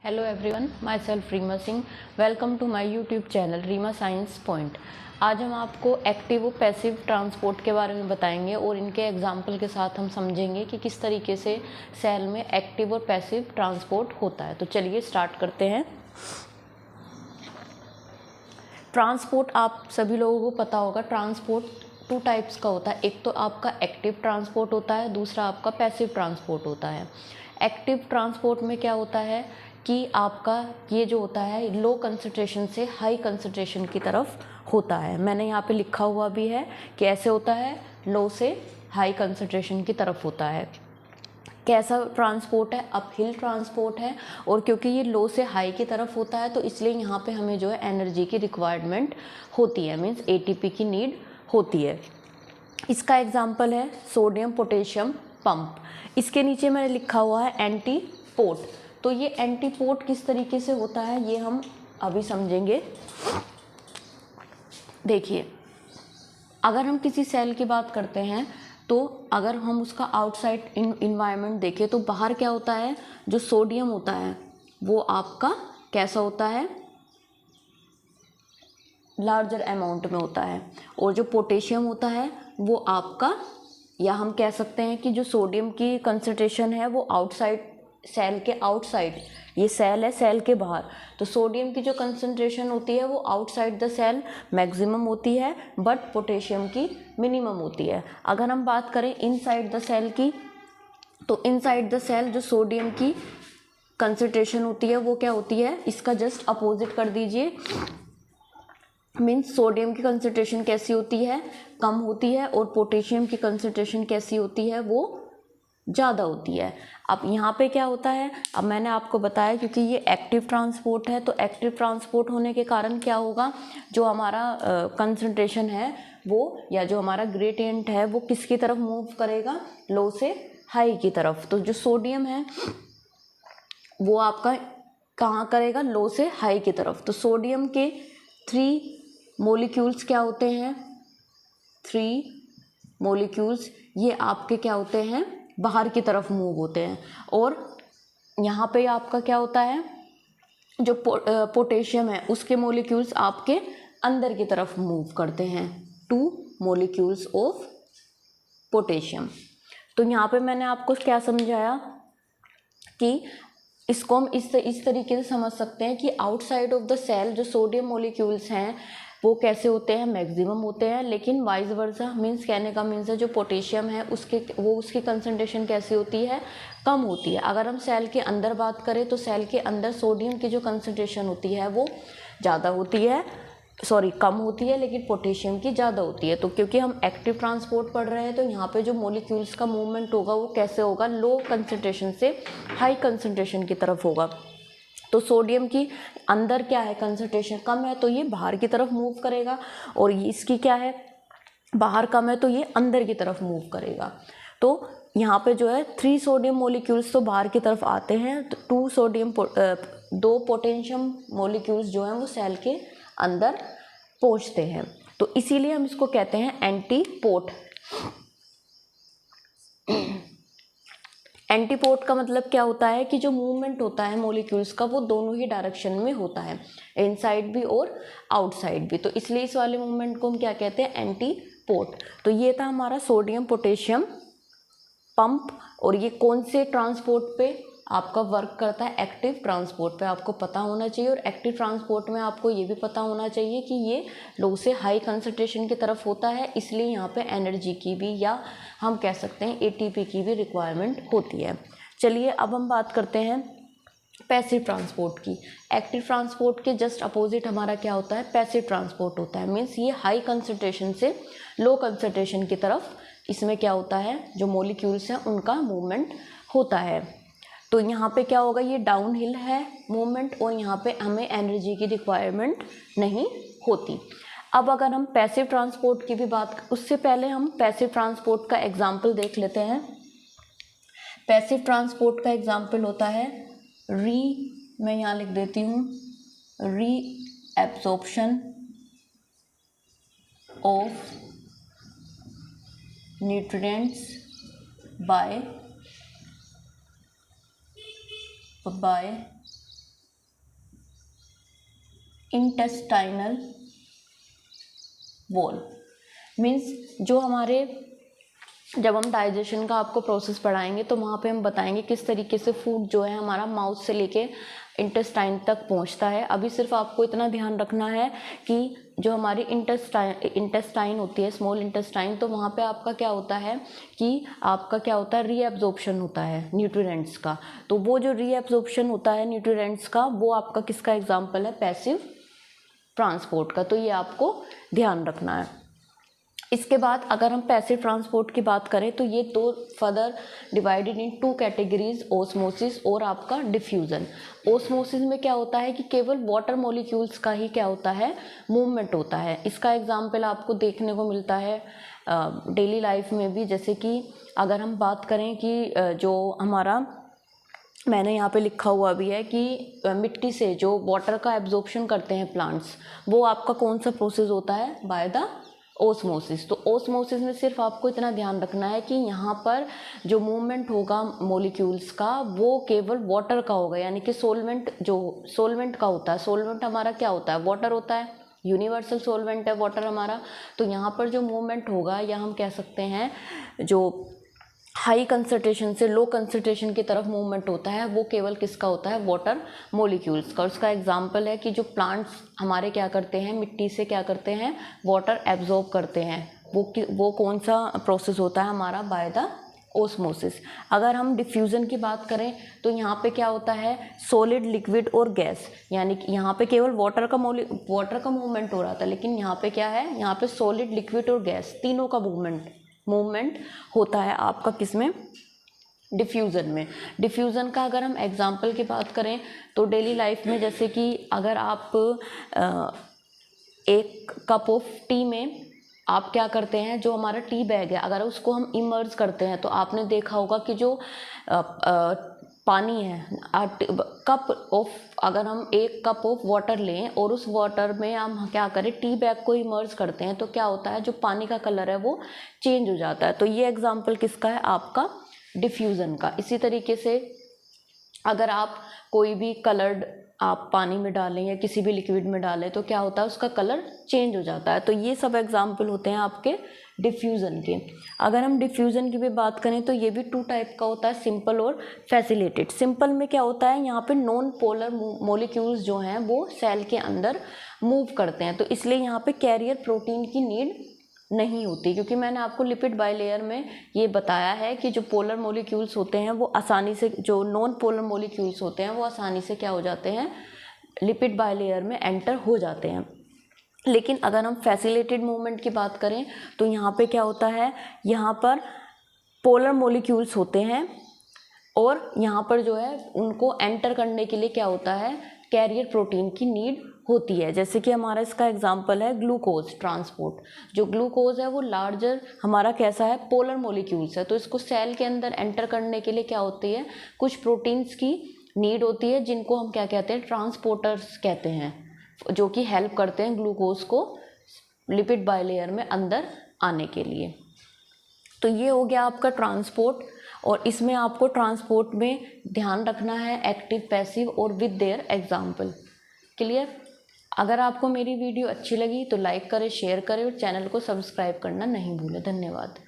Hello everyone, myself Reema Singh. Welcome to my YouTube channel Reema science point. आज हम आपको active और पैसिव ट्रांसपोर्ट के बारे में बताएंगे और इनके एग्जाम्पल के साथ हम समझेंगे कि किस तरीके से सेल में एक्टिव और पैसिव ट्रांसपोर्ट होता है। तो चलिए स्टार्ट करते हैं। ट्रांसपोर्ट आप सभी लोगों को पता होगा, ट्रांसपोर्ट टू टाइप्स का होता है। एक तो आपका एक्टिव ट्रांसपोर्ट होता है, दूसरा आपका पैसिव ट्रांसपोर्ट होता है। एक्टिव ट्रांसपोर्ट में क्या होता है कि आपका ये जो होता है लो कंसंट्रेशन से हाई कंसंट्रेशन की तरफ होता है। मैंने यहाँ पे लिखा हुआ भी है कि ऐसे होता है, लो से हाई कंसंट्रेशन की तरफ होता है। कैसा ट्रांसपोर्ट है? अपहिल ट्रांसपोर्ट है, और क्योंकि ये लो से हाई की तरफ होता है तो इसलिए यहाँ पे हमें जो है एनर्जी की रिक्वायरमेंट होती है, मीन्स एटीपी की नीड होती है। इसका एग्जाम्पल है सोडियम पोटेशियम पंप। इसके नीचे मैंने लिखा हुआ है एंटीपोट। तो ये एंटीपोट किस तरीके से होता है ये हम अभी समझेंगे। देखिए, अगर हम किसी सेल की बात करते हैं तो अगर हम उसका आउटसाइड इन्वायरमेंट देखें तो बाहर क्या होता है, जो सोडियम होता है वो आपका कैसा होता है, लार्जर अमाउंट में होता है, और जो पोटेशियम होता है वो आपका, या हम कह सकते हैं कि जो सोडियम की कंसंट्रेशन है वो आउटसाइड, सेल के आउटसाइड, ये सेल है सेल के बाहर, तो सोडियम की जो कंसंट्रेशन होती है वो आउटसाइड द सेल मैक्सिमम होती है, बट पोटेशियम की मिनिमम होती है। अगर हम बात करें इनसाइड द सेल की, तो इनसाइड द सेल जो सोडियम की कंसंट्रेशन होती है वो क्या होती है, इसका जस्ट अपोजिट कर दीजिए। मीन्स सोडियम की कंसंट्रेशन कैसी होती है, कम होती है, और पोटेशियम की कंसंट्रेशन कैसी होती है, वो ज़्यादा होती है। अब यहाँ पे क्या होता है, अब मैंने आपको बताया क्योंकि ये एक्टिव ट्रांसपोर्ट है, तो एक्टिव ट्रांसपोर्ट होने के कारण क्या होगा, जो हमारा कंसंट्रेशन है वो, या जो हमारा ग्रेडियंट है वो किसकी तरफ मूव करेगा, लो से हाई की तरफ। तो जो सोडियम है वो आपका कहाँ करेगा, लो से हाई की तरफ। तो सोडियम के 3 मॉलिक्यूल्स क्या होते हैं, 3 मॉलिक्यूल्स ये आपके क्या होते हैं, बाहर की तरफ मूव होते हैं। और यहाँ पे आपका क्या होता है, जो पोटेशियम है उसके मॉलिक्यूल्स आपके अंदर की तरफ मूव करते हैं, 2 मॉलिक्यूल्स ऑफ पोटेशियम। तो यहाँ पे मैंने आपको क्या समझाया कि इसको हम इस तरीके से समझ सकते हैं कि आउटसाइड ऑफ द सेल जो सोडियम मॉलिक्यूल्स हैं वो कैसे होते हैं, मैक्सिमम होते हैं, लेकिन वाइस वर्सा, मीन्स कहने का मीन्स है जो पोटेशियम है उसकी कंसंट्रेशन कैसी होती है, कम होती है। अगर हम सेल के अंदर बात करें तो सेल के अंदर सोडियम की जो कंसंट्रेशन होती है वो ज़्यादा होती है, कम होती है, लेकिन पोटेशियम की ज़्यादा होती है। तो क्योंकि हम एक्टिव ट्रांसपोर्ट पढ़ रहे हैं तो यहाँ पे जो मॉलिक्यूल्स का मूवमेंट होगा वो कैसे होगा, लो कंसंट्रेशन से हाई कंसंट्रेशन की तरफ होगा। तो सोडियम की अंदर क्या है, कंसंट्रेशन कम है तो ये बाहर की तरफ मूव करेगा, और इसकी क्या है, बाहर कम है तो ये अंदर की तरफ मूव करेगा। तो यहाँ पे जो है 3 सोडियम मॉलिक्यूल्स तो बाहर की तरफ आते हैं, तो 2 पोटेशियम मॉलिक्यूल्स जो हैं वो सेल के अंदर पहुँचते हैं। तो इसीलिए हम इसको कहते हैं एंटीपोट। एंटीपोट का मतलब क्या होता है कि जो मूवमेंट होता है मॉलिक्यूल्स का वो दोनों ही डायरेक्शन में होता है, इनसाइड भी और आउटसाइड भी। तो इसलिए इस वाले मूवमेंट को हम क्या कहते हैं, एंटीपोट। तो ये था हमारा सोडियम पोटेशियम पंप, और ये कौन से ट्रांसपोर्ट पे आपका वर्क करता है, एक्टिव ट्रांसपोर्ट पे आपको पता होना चाहिए। और एक्टिव ट्रांसपोर्ट में आपको ये भी पता होना चाहिए कि ये लो से हाई कंसंट्रेशन की तरफ होता है, इसलिए यहाँ पे एनर्जी की भी, या हम कह सकते हैं एटीपी की भी रिक्वायरमेंट होती है। चलिए अब हम बात करते हैं पैसिव ट्रांसपोर्ट की। एक्टिव ट्रांसपोर्ट के जस्ट अपोजिट हमारा क्या होता है, पैसिव ट्रांसपोर्ट होता है। मीन्स ये हाई कंसंट्रेशन से लो कंसंट्रेशन की तरफ, इसमें क्या होता है, जो मॉलिक्यूल्स हैं उनका मूवमेंट होता है। तो यहाँ पे क्या होगा, ये डाउन हिल है मूवमेंट, और यहाँ पे हमें एनर्जी की रिक्वायरमेंट नहीं होती। अब अगर हम पैसिव ट्रांसपोर्ट की भी बात, उससे पहले हम पैसिव ट्रांसपोर्ट का एग्जाम्पल देख लेते हैं। पैसिव ट्रांसपोर्ट का एग्जाम्पल होता है मैं यहाँ लिख देती हूँ, reabsorption of nutrients by intestinal wall means जो हमारे, जब हम डाइजेशन का आपको प्रोसेस पढ़ाएंगे तो वहाँ पे हम बताएंगे किस तरीके से फूड जो है हमारा माउथ से लेके इंटेस्टाइन तक पहुँचता है। अभी सिर्फ आपको इतना ध्यान रखना है कि जो हमारी इंटेस्टाइन होती है, स्मॉल इंटेस्टाइन, तो वहाँ पे आपका क्या होता है कि आपका क्या होता है, रीएब्जॉर्प्शन होता है न्यूट्रिएंट्स का। तो वो जो रीएब्जॉर्प्शन होता है न्यूट्रिएंट्स का, वो आपका किसका एग्जाम्पल है, पैसिव ट्रांसपोर्ट का। तो ये आपको ध्यान रखना है। इसके बाद अगर हम पैसिव ट्रांसपोर्ट की बात करें तो ये दो further divided in two categories, osmosis और आपका डिफ्यूज़न। ओस्मोसिस में क्या होता है कि केवल वाटर मॉलिक्यूल्स का ही क्या होता है, मूवमेंट होता है। इसका एग्जाम्पल आपको देखने को मिलता है डेली लाइफ में भी। जैसे कि अगर हम बात करें कि जो हमारा, मैंने यहाँ पे लिखा हुआ भी है कि मिट्टी से जो वाटर का एब्जॉर्प्शन करते हैं प्लांट्स, वो आपका कौन सा प्रोसेस होता है, बाय द ओस्मोसिस। तो ओस्मोसिस में सिर्फ आपको इतना ध्यान रखना है कि यहाँ पर जो मूवमेंट होगा मॉलिक्यूल्स का वो केवल वाटर का होगा, यानी कि सोलवेंट, जो सोलवेंट का होता है। सोलवेंट हमारा क्या होता है, वाटर होता है, यूनिवर्सल सोलवेंट है वाटर हमारा। तो यहाँ पर जो मूवमेंट होगा, या हम कह सकते हैं जो हाई कंसंट्रेशन से लो कंसंट्रेशन की तरफ मूवमेंट होता है, वो केवल किसका होता है, वाटर मॉलिक्यूल्स का। उसका एग्जांपल है कि जो प्लांट्स हमारे क्या करते हैं, मिट्टी से क्या करते हैं, वाटर एब्जॉर्ब करते हैं, वो कौन सा प्रोसेस होता है हमारा, बाय द ओस्मोसिस। अगर हम डिफ्यूज़न की बात करें तो यहाँ पे क्या होता है, सॉलिड, लिक्विड और गैस, यानी कि यहाँ पे केवल वाटर का मूवमेंट हो रहा था, लेकिन यहाँ पे क्या है, यहाँ पे सॉलिड, लिक्विड और गैस तीनों का मूवमेंट होता है आपका किसमें, डिफ्यूज़न में। डिफ्यूज़न का अगर हम एग्जांपल की बात करें तो डेली लाइफ में, जैसे कि अगर आप एक कप ऑफ टी में आप क्या करते हैं, जो हमारा टी बैग है अगर उसको हम इमर्ज करते हैं तो आपने देखा होगा कि जो पानी है, अगर हम एक कप ऑफ वाटर लें और उस वाटर में हम क्या करें, टी बैग को इमर्ज करते हैं, तो क्या होता है, जो पानी का कलर है वो चेंज हो जाता है। तो ये एग्जांपल किसका है, आपका डिफ्यूज़न का। इसी तरीके से अगर आप कोई भी कलर्ड आप पानी में डालें या किसी भी लिक्विड में डालें तो क्या होता है, उसका कलर चेंज हो जाता है। तो ये सब एग्जाम्पल होते हैं आपके डिफ्यूज़न के। अगर हम डिफ्यूज़न की भी बात करें तो ये भी टू टाइप का होता है, सिंपल और फैसिलिटेड। सिंपल में क्या होता है, यहाँ पे नॉन पोलर मॉलिक्यूल्स जो हैं वो सेल के अंदर मूव करते हैं, तो इसलिए यहाँ पे कैरियर प्रोटीन की नीड नहीं होती, क्योंकि मैंने आपको लिपिड बाइलेयर में ये बताया है कि जो पोलर मॉलिक्यूल्स होते हैं वो आसानी से, जो नॉन पोलर मॉलिक्यूल्स होते हैं वो आसानी से क्या हो जाते हैं, लिपिड बाइलेयर में एंटर हो जाते हैं। लेकिन अगर हम फैसिलिटेड मूवमेंट की बात करें तो यहाँ पे क्या होता है, यहाँ पर पोलर मॉलिक्यूल्स होते हैं और यहाँ पर जो है उनको एंटर करने के लिए क्या होता है, कैरियर प्रोटीन की नीड होती है। जैसे कि हमारा इसका एग्जांपल है ग्लूकोज ट्रांसपोर्ट। जो ग्लूकोज है वो लार्जर हमारा कैसा है, पोलर मॉलिक्यूल्स है, तो इसको सेल के अंदर एंटर करने के लिए क्या होती है, कुछ प्रोटीन्स की नीड होती है, जिनको हम क्या कहते हैं, ट्रांसपोर्टर्स कहते हैं, जो कि हेल्प करते हैं ग्लूकोज को लिपिड बाइलेयर में अंदर आने के लिए। तो ये हो गया आपका ट्रांसपोर्ट, और इसमें आपको ट्रांसपोर्ट में ध्यान रखना है एक्टिव, पैसिव और विद देयर एग्जाम्पल। क्लियर? अगर आपको मेरी वीडियो अच्छी लगी तो लाइक करें, शेयर करें और चैनल को सब्सक्राइब करना नहीं भूलें। धन्यवाद।